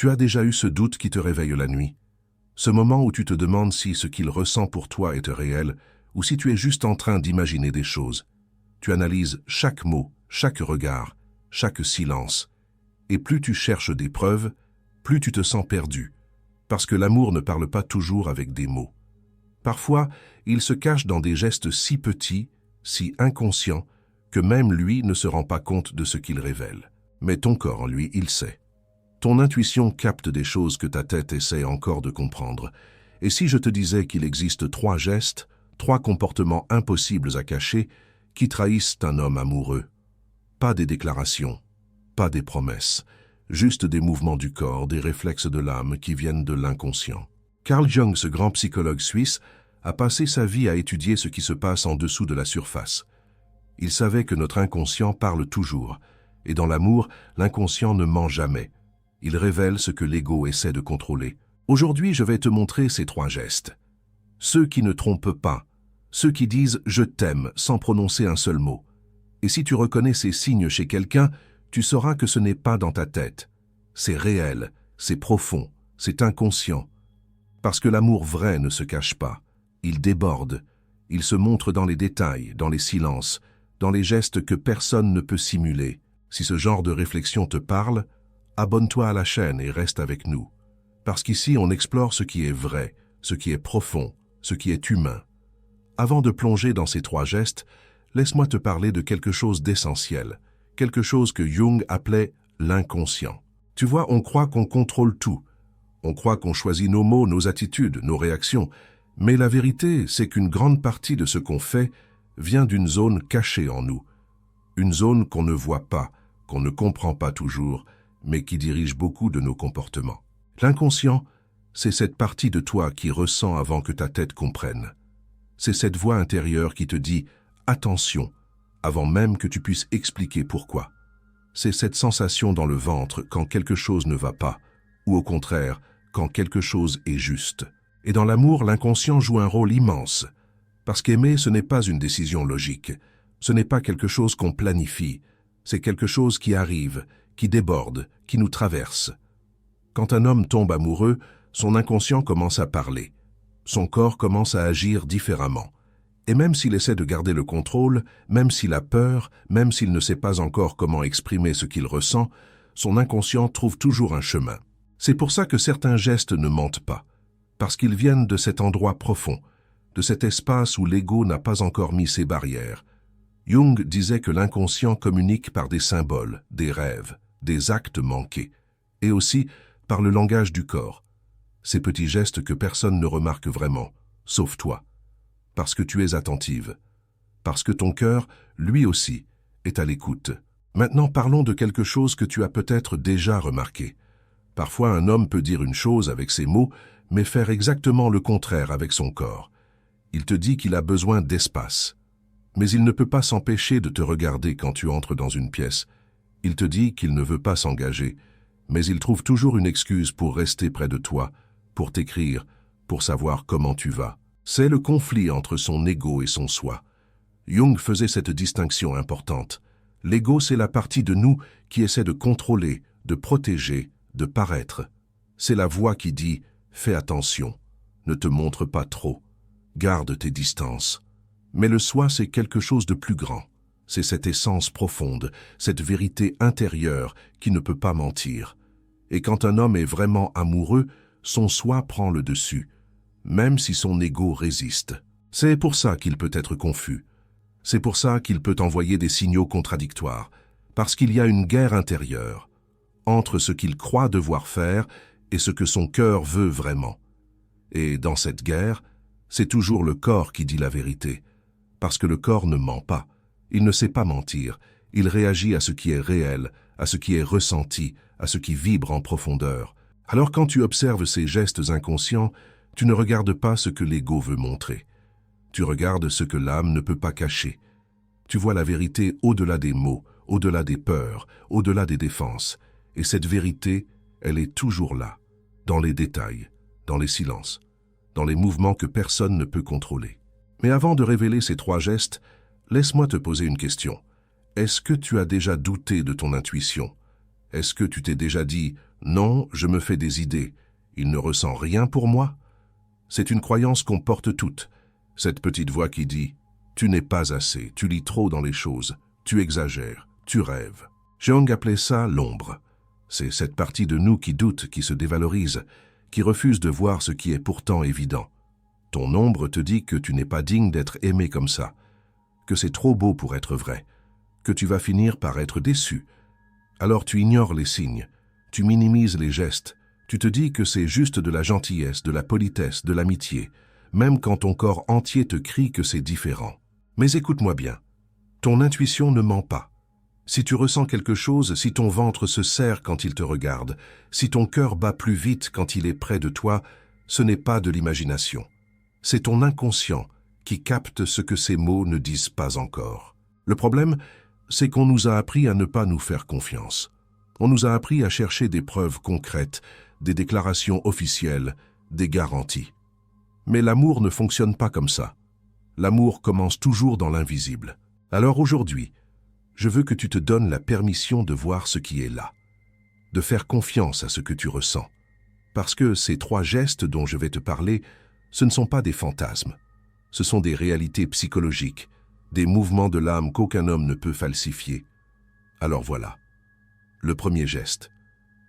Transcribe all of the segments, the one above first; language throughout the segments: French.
Tu as déjà eu ce doute qui te réveille la nuit? Ce moment où tu te demandes si ce qu'il ressent pour toi est réel ou si tu es juste en train d'imaginer des choses. Tu analyses chaque mot, chaque regard, chaque silence. Et plus tu cherches des preuves, plus tu te sens perdu. Parce que l'amour ne parle pas toujours avec des mots. Parfois, il se cache dans des gestes si petits, si inconscients, que même lui ne se rend pas compte de ce qu'il révèle. Mais ton corps, lui, il sait. Ton intuition capte des choses que ta tête essaie encore de comprendre. Et si je te disais qu'il existe 3 gestes, 3 comportements impossibles à cacher, qui trahissent un homme amoureux? Pas des déclarations, pas des promesses, juste des mouvements du corps, des réflexes de l'âme qui viennent de l'inconscient. Carl Jung, ce grand psychologue suisse, a passé sa vie à étudier ce qui se passe en dessous de la surface. Il savait que notre inconscient parle toujours, et dans l'amour, l'inconscient ne ment jamais. Il révèle ce que l'ego essaie de contrôler. Aujourd'hui, je vais te montrer ces 3 gestes. Ceux qui ne trompent pas, ceux qui disent « je t'aime » sans prononcer un seul mot. Et si tu reconnais ces signes chez quelqu'un, tu sauras que ce n'est pas dans ta tête. C'est réel, c'est profond, c'est inconscient. Parce que l'amour vrai ne se cache pas. Il déborde. Il se montre dans les détails, dans les silences, dans les gestes que personne ne peut simuler. Si ce genre de réflexion te parle, abonne-toi à la chaîne et reste avec nous. Parce qu'ici, on explore ce qui est vrai, ce qui est profond, ce qui est humain. Avant de plonger dans ces 3 gestes, laisse-moi te parler de quelque chose d'essentiel, quelque chose que Jung appelait l'inconscient. Tu vois, on croit qu'on contrôle tout. On croit qu'on choisit nos mots, nos attitudes, nos réactions. Mais la vérité, c'est qu'une grande partie de ce qu'on fait vient d'une zone cachée en nous. Une zone qu'on ne voit pas, qu'on ne comprend pas toujours, mais qui dirige beaucoup de nos comportements. L'inconscient, c'est cette partie de toi qui ressent avant que ta tête comprenne. C'est cette voix intérieure qui te dit « attention » avant même que tu puisses expliquer pourquoi. C'est cette sensation dans le ventre quand quelque chose ne va pas, ou au contraire, quand quelque chose est juste. Et dans l'amour, l'inconscient joue un rôle immense. Parce qu'aimer, ce n'est pas une décision logique. Ce n'est pas quelque chose qu'on planifie. C'est quelque chose qui arrive, qui déborde, qui nous traverse. Quand un homme tombe amoureux, son inconscient commence à parler. Son corps commence à agir différemment. Et même s'il essaie de garder le contrôle, même s'il a peur, même s'il ne sait pas encore comment exprimer ce qu'il ressent, son inconscient trouve toujours un chemin. C'est pour ça que certains gestes ne mentent pas, parce qu'ils viennent de cet endroit profond, de cet espace où l'ego n'a pas encore mis ses barrières. Jung disait que l'inconscient communique par des symboles, des rêves, des actes manqués, et aussi par le langage du corps. Ces petits gestes que personne ne remarque vraiment, sauf toi. Parce que tu es attentive. Parce que ton cœur, lui aussi, est à l'écoute. Maintenant, parlons de quelque chose que tu as peut-être déjà remarqué. Parfois, un homme peut dire une chose avec ses mots, mais faire exactement le contraire avec son corps. Il te dit qu'il a besoin d'espace. Mais il ne peut pas s'empêcher de te regarder quand tu entres dans une pièce. Il te dit qu'il ne veut pas s'engager, mais il trouve toujours une excuse pour rester près de toi, pour t'écrire, pour savoir comment tu vas. C'est le conflit entre son ego et son soi. Jung faisait cette distinction importante. L'ego, c'est la partie de nous qui essaie de contrôler, de protéger, de paraître. C'est la voix qui dit « fais attention, ne te montre pas trop, garde tes distances ». Mais le soi, c'est quelque chose de plus grand. C'est cette essence profonde, cette vérité intérieure qui ne peut pas mentir. Et quand un homme est vraiment amoureux, son soi prend le dessus, même si son ego résiste. C'est pour ça qu'il peut être confus. C'est pour ça qu'il peut envoyer des signaux contradictoires, parce qu'il y a une guerre intérieure entre ce qu'il croit devoir faire et ce que son cœur veut vraiment. Et dans cette guerre, c'est toujours le corps qui dit la vérité, parce que le corps ne ment pas. Il ne sait pas mentir. Il réagit à ce qui est réel, à ce qui est ressenti, à ce qui vibre en profondeur. Alors quand tu observes ces gestes inconscients, tu ne regardes pas ce que l'ego veut montrer. Tu regardes ce que l'âme ne peut pas cacher. Tu vois la vérité au-delà des mots, au-delà des peurs, au-delà des défenses. Et cette vérité, elle est toujours là, dans les détails, dans les silences, dans les mouvements que personne ne peut contrôler. Mais avant de révéler ces 3 gestes, laisse-moi te poser une question. Est-ce que tu as déjà douté de ton intuition? Est-ce que tu t'es déjà dit Non, je me fais des idées. Il ne ressent rien pour moi. C'est une croyance qu'on porte toutes. Cette petite voix qui dit « Tu n'es pas assez, tu lis trop dans les choses, tu exagères, tu rêves ». Jung appelait ça l'ombre. C'est cette partie de nous qui doute, qui se dévalorise, qui refuse de voir ce qui est pourtant évident. Ton ombre te dit que tu n'es pas digne d'être aimé comme ça, que c'est trop beau pour être vrai, que tu vas finir par être déçu. Alors tu ignores les signes, tu minimises les gestes, tu te dis que c'est juste de la gentillesse, de la politesse, de l'amitié, même quand ton corps entier te crie que c'est différent. Mais écoute-moi bien, ton intuition ne ment pas. Si tu ressens quelque chose, si ton ventre se serre quand il te regarde, si ton cœur bat plus vite quand il est près de toi, ce n'est pas de l'imagination. C'est ton inconscient qui capte ce que ces mots ne disent pas encore. Le problème, c'est qu'on nous a appris à ne pas nous faire confiance. On nous a appris à chercher des preuves concrètes, des déclarations officielles, des garanties. Mais l'amour ne fonctionne pas comme ça. L'amour commence toujours dans l'invisible. Alors aujourd'hui, je veux que tu te donnes la permission de voir ce qui est là, de faire confiance à ce que tu ressens. Parce que ces 3 gestes dont je vais te parler, ce ne sont pas des fantasmes. Ce sont des réalités psychologiques, des mouvements de l'âme qu'aucun homme ne peut falsifier. Alors voilà. Le premier geste.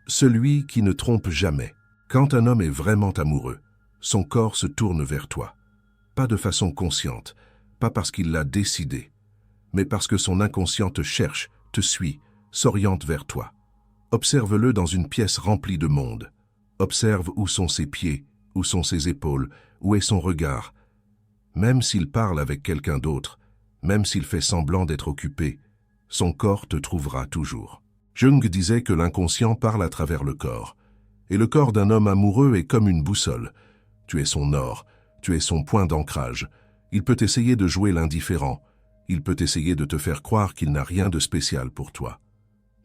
Celui qui ne trompe jamais. Quand un homme est vraiment amoureux, son corps se tourne vers toi. Pas de façon consciente, pas parce qu'il l'a décidé, mais parce que son inconscient te cherche, te suit, s'oriente vers toi. Observe-le dans une pièce remplie de monde. Observe où sont ses pieds, où sont ses épaules, où est son regard. Même s'il parle avec quelqu'un d'autre, même s'il fait semblant d'être occupé, son corps te trouvera toujours. Jung disait que l'inconscient parle à travers le corps. Et le corps d'un homme amoureux est comme une boussole. Tu es son nord, tu es son point d'ancrage. Il peut essayer de jouer l'indifférent. Il peut essayer de te faire croire qu'il n'a rien de spécial pour toi.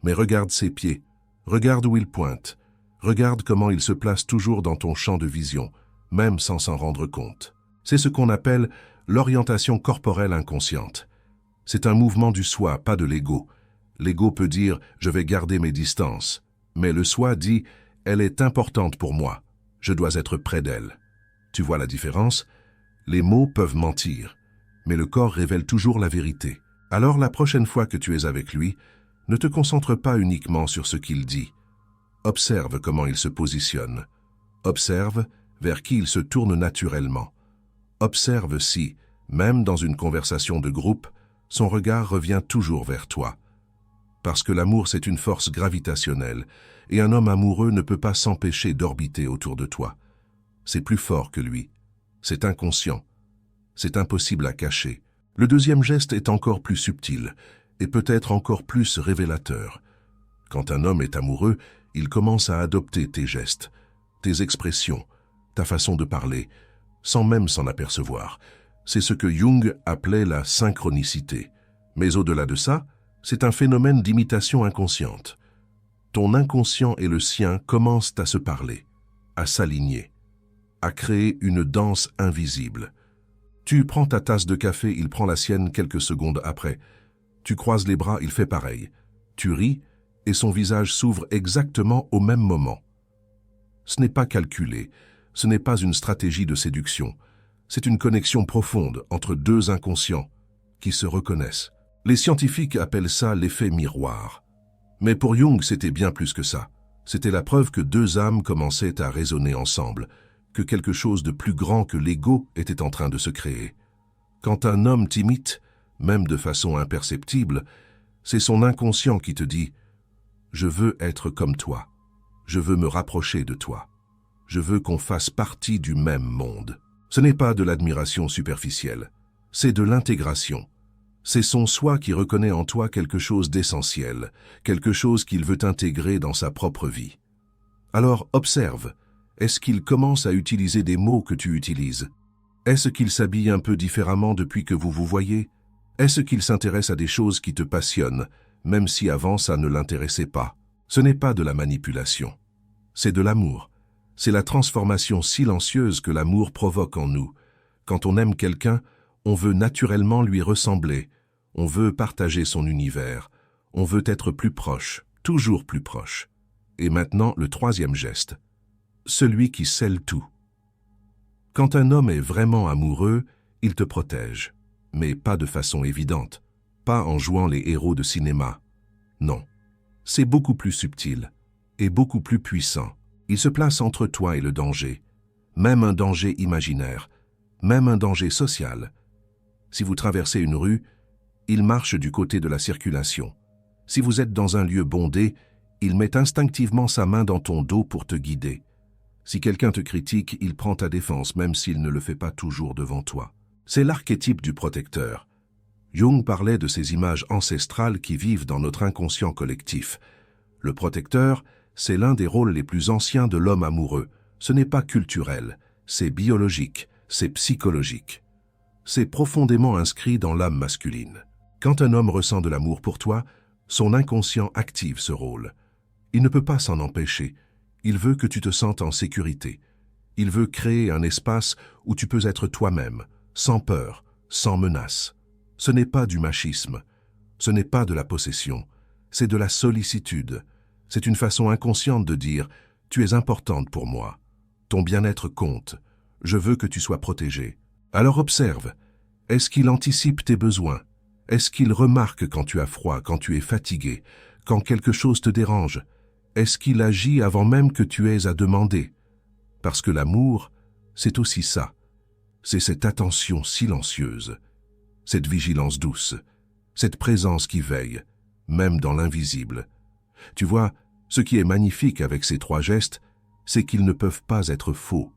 Mais regarde ses pieds, regarde où il pointe, regarde comment il se place toujours dans ton champ de vision, même sans s'en rendre compte. C'est ce qu'on appelle l'orientation corporelle inconsciente. C'est un mouvement du soi, pas de l'ego. L'ego peut dire « je vais garder mes distances », mais le soi dit « elle est importante pour moi, je dois être près d'elle ». Tu vois la différence? Les mots peuvent mentir, mais le corps révèle toujours la vérité. Alors la prochaine fois que tu es avec lui, ne te concentre pas uniquement sur ce qu'il dit. Observe comment il se positionne. Observe vers qui il se tourne naturellement. Observe si, même dans une conversation de groupe, son regard revient toujours vers toi. Parce que l'amour, c'est une force gravitationnelle, et un homme amoureux ne peut pas s'empêcher d'orbiter autour de toi. C'est plus fort que lui. C'est inconscient. C'est impossible à cacher. Le deuxième geste est encore plus subtil, et peut-être encore plus révélateur. Quand un homme est amoureux, il commence à adopter tes gestes, tes expressions, ta façon de parler, sans même s'en apercevoir. C'est ce que Jung appelait la synchronicité. Mais au-delà de ça, c'est un phénomène d'imitation inconsciente. Ton inconscient et le sien commencent à se parler, à s'aligner, à créer une danse invisible. Tu prends ta tasse de café, il prend la sienne quelques secondes après. Tu croises les bras, il fait pareil. Tu ris, et son visage s'ouvre exactement au même moment. Ce n'est pas calculé, ce n'est pas une stratégie de séduction. C'est une connexion profonde entre 2 inconscients qui se reconnaissent. Les scientifiques appellent ça l'effet miroir. Mais pour Jung, c'était bien plus que ça. C'était la preuve que 2 âmes commençaient à résonner ensemble, que quelque chose de plus grand que l'ego était en train de se créer. Quand un homme t'imite, même de façon imperceptible, c'est son inconscient qui te dit « Je veux être comme toi, je veux me rapprocher de toi, je veux qu'on fasse partie du même monde ». Ce n'est pas de l'admiration superficielle, c'est de l'intégration. C'est son soi qui reconnaît en toi quelque chose d'essentiel, quelque chose qu'il veut intégrer dans sa propre vie. Alors observe, est-ce qu'il commence à utiliser des mots que tu utilises? Est-ce qu'il s'habille un peu différemment depuis que vous vous voyez? Est-ce qu'il s'intéresse à des choses qui te passionnent, même si avant ça ne l'intéressait pas? Ce n'est pas de la manipulation, c'est de l'amour. C'est la transformation silencieuse que l'amour provoque en nous. Quand on aime quelqu'un, on veut naturellement lui ressembler, on veut partager son univers, on veut être plus proche, toujours plus proche. Et maintenant, le troisième geste. Celui qui scelle tout. Quand un homme est vraiment amoureux, il te protège. Mais pas de façon évidente. Pas en jouant les héros de cinéma. Non. C'est beaucoup plus subtil et beaucoup plus puissant. Il se place entre toi et le danger. Même un danger imaginaire. Même un danger social. Si vous traversez une rue, il marche du côté de la circulation. Si vous êtes dans un lieu bondé, il met instinctivement sa main dans ton dos pour te guider. Si quelqu'un te critique, il prend ta défense, même s'il ne le fait pas toujours devant toi. C'est l'archétype du protecteur. Jung parlait de ces images ancestrales qui vivent dans notre inconscient collectif. Le protecteur, c'est l'un des rôles les plus anciens de l'homme amoureux. Ce n'est pas culturel, c'est biologique, c'est psychologique. C'est profondément inscrit dans l'âme masculine. Quand un homme ressent de l'amour pour toi, son inconscient active ce rôle. Il ne peut pas s'en empêcher. Il veut que tu te sentes en sécurité. Il veut créer un espace où tu peux être toi-même, sans peur, sans menace. Ce n'est pas du machisme. Ce n'est pas de la possession. C'est de la sollicitude. C'est une façon inconsciente de dire « Tu es importante pour moi. Ton bien-être compte. Je veux que tu sois protégé. » Alors observe. Est-ce qu'il anticipe tes besoins? Est-ce qu'il remarque quand tu as froid, quand tu es fatigué, quand quelque chose te dérange? Est-ce qu'il agit avant même que tu aies à demander? Parce que l'amour, c'est aussi ça. C'est cette attention silencieuse, cette vigilance douce, cette présence qui veille, même dans l'invisible. Tu vois, ce qui est magnifique avec ces trois gestes, c'est qu'ils ne peuvent pas être faux,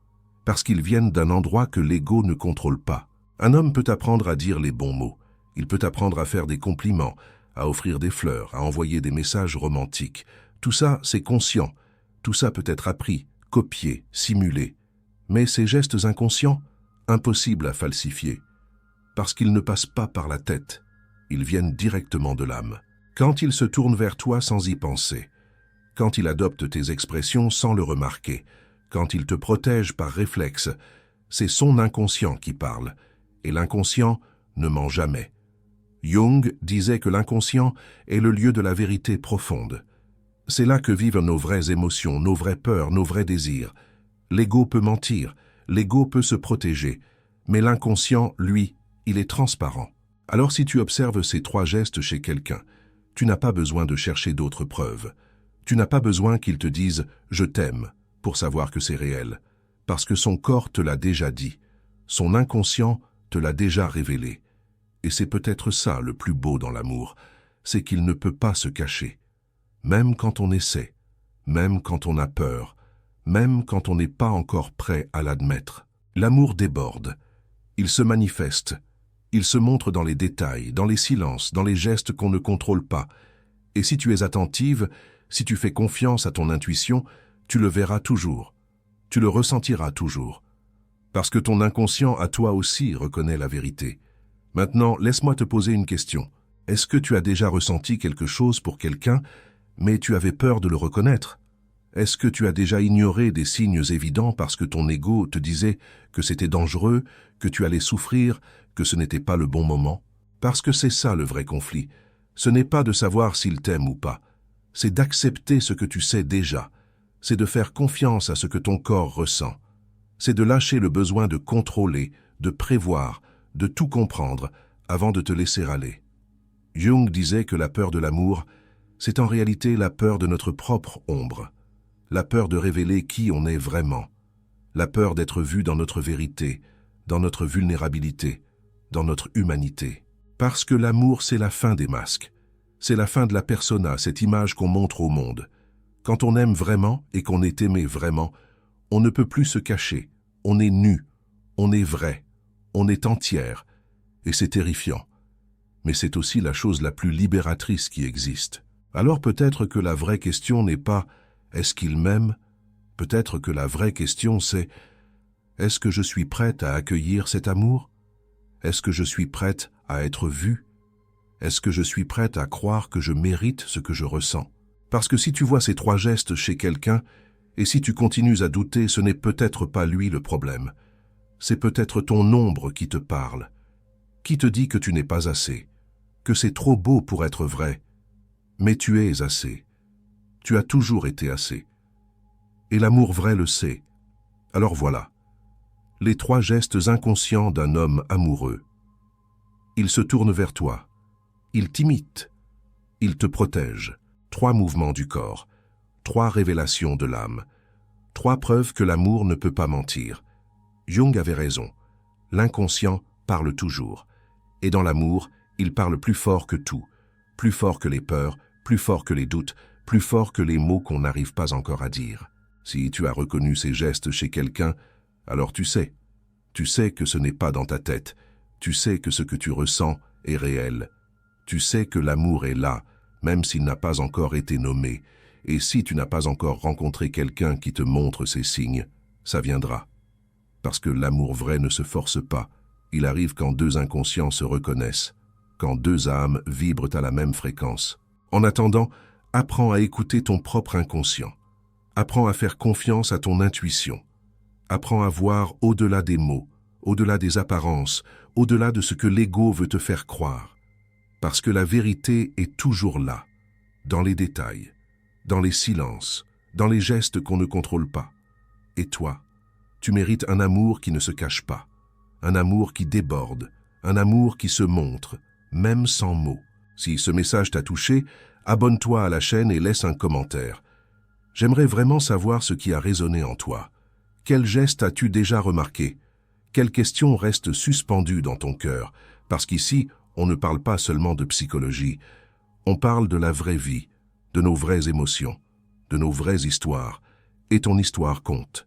parce qu'ils viennent d'un endroit que l'ego ne contrôle pas. Un homme peut apprendre à dire les bons mots, il peut apprendre à faire des compliments, à offrir des fleurs, à envoyer des messages romantiques. Tout ça, c'est conscient. Tout ça peut être appris, copié, simulé. Mais ces gestes inconscients, impossibles à falsifier. Parce qu'ils ne passent pas par la tête. Ils viennent directement de l'âme. Quand il se tourne vers toi sans y penser. Quand il adopte tes expressions sans le remarquer. Quand il te protège par réflexe. C'est son inconscient qui parle. Et l'inconscient ne ment jamais. Jung disait que l'inconscient est le lieu de la vérité profonde. C'est là que vivent nos vraies émotions, nos vraies peurs, nos vrais désirs. L'ego peut mentir, l'ego peut se protéger, mais l'inconscient, lui, il est transparent. Alors si tu observes ces trois gestes chez quelqu'un, tu n'as pas besoin de chercher d'autres preuves. Tu n'as pas besoin qu'il te dise « je t'aime » pour savoir que c'est réel, parce que son corps te l'a déjà dit, son inconscient te l'a déjà révélé. Et c'est peut-être ça le plus beau dans l'amour, c'est qu'il ne peut pas se cacher. Même quand on essaie, même quand on a peur, même quand on n'est pas encore prêt à l'admettre. L'amour déborde, il se manifeste, il se montre dans les détails, dans les silences, dans les gestes qu'on ne contrôle pas. Et si tu es attentive, si tu fais confiance à ton intuition, tu le verras toujours, tu le ressentiras toujours. Parce que ton inconscient à toi aussi reconnaît la vérité. Maintenant, laisse-moi te poser une question. Est-ce que tu as déjà ressenti quelque chose pour quelqu'un, mais tu avais peur de le reconnaître? Est-ce que tu as déjà ignoré des signes évidents parce que ton ego te disait que c'était dangereux, que tu allais souffrir, que ce n'était pas le bon moment? Parce que c'est ça le vrai conflit. Ce n'est pas de savoir s'il t'aime ou pas. C'est d'accepter ce que tu sais déjà. C'est de faire confiance à ce que ton corps ressent. C'est de lâcher le besoin de contrôler, de prévoir, de tout comprendre avant de te laisser aller. Jung disait que la peur de l'amour, c'est en réalité la peur de notre propre ombre, la peur de révéler qui on est vraiment, la peur d'être vu dans notre vérité, dans notre vulnérabilité, dans notre humanité. Parce que l'amour, c'est la fin des masques, c'est la fin de la persona, cette image qu'on montre au monde. Quand on aime vraiment et qu'on est aimé vraiment, on ne peut plus se cacher, on est nu, on est vrai. On est entière, et c'est terrifiant. Mais c'est aussi la chose la plus libératrice qui existe. Alors peut-être que la vraie question n'est pas « est-ce qu'il m'aime ?» Peut-être que la vraie question c'est « est-ce que je suis prête à accueillir cet amour? Est-ce que je suis prête à être vue? Est-ce que je suis prête à croire que je mérite ce que je ressens? » Parce que si tu vois ces trois gestes chez quelqu'un, et si tu continues à douter, ce n'est peut-être pas lui le problème. C'est peut-être ton ombre qui te parle, qui te dit que tu n'es pas assez, que c'est trop beau pour être vrai. Mais tu es assez. Tu as toujours été assez. Et l'amour vrai le sait. Alors voilà, les 3 gestes inconscients d'un homme amoureux. Il se tourne vers toi. Il t'imite. Il te protège. 3 mouvements du corps. 3 révélations de l'âme. 3 preuves que l'amour ne peut pas mentir. Jung avait raison. L'inconscient parle toujours. Et dans l'amour, il parle plus fort que tout. Plus fort que les peurs, plus fort que les doutes, plus fort que les mots qu'on n'arrive pas encore à dire. Si tu as reconnu ces gestes chez quelqu'un, alors tu sais. Tu sais que ce n'est pas dans ta tête. Tu sais que ce que tu ressens est réel. Tu sais que l'amour est là, même s'il n'a pas encore été nommé. Et si tu n'as pas encore rencontré quelqu'un qui te montre ces signes, ça viendra. Parce que l'amour vrai ne se force pas. Il arrive quand 2 inconscients se reconnaissent, quand 2 âmes vibrent à la même fréquence. En attendant, apprends à écouter ton propre inconscient. Apprends à faire confiance à ton intuition. Apprends à voir au-delà des mots, au-delà des apparences, au-delà de ce que l'ego veut te faire croire. Parce que la vérité est toujours là, dans les détails, dans les silences, dans les gestes qu'on ne contrôle pas. Et toi, tu mérites un amour qui ne se cache pas, un amour qui déborde, un amour qui se montre, même sans mots. Si ce message t'a touché, abonne-toi à la chaîne et laisse un commentaire. J'aimerais vraiment savoir ce qui a résonné en toi. Quel geste as-tu déjà remarqué? Quelle question reste suspendue dans ton cœur? Parce qu'ici, on ne parle pas seulement de psychologie, on parle de la vraie vie, de nos vraies émotions, de nos vraies histoires, et ton histoire compte.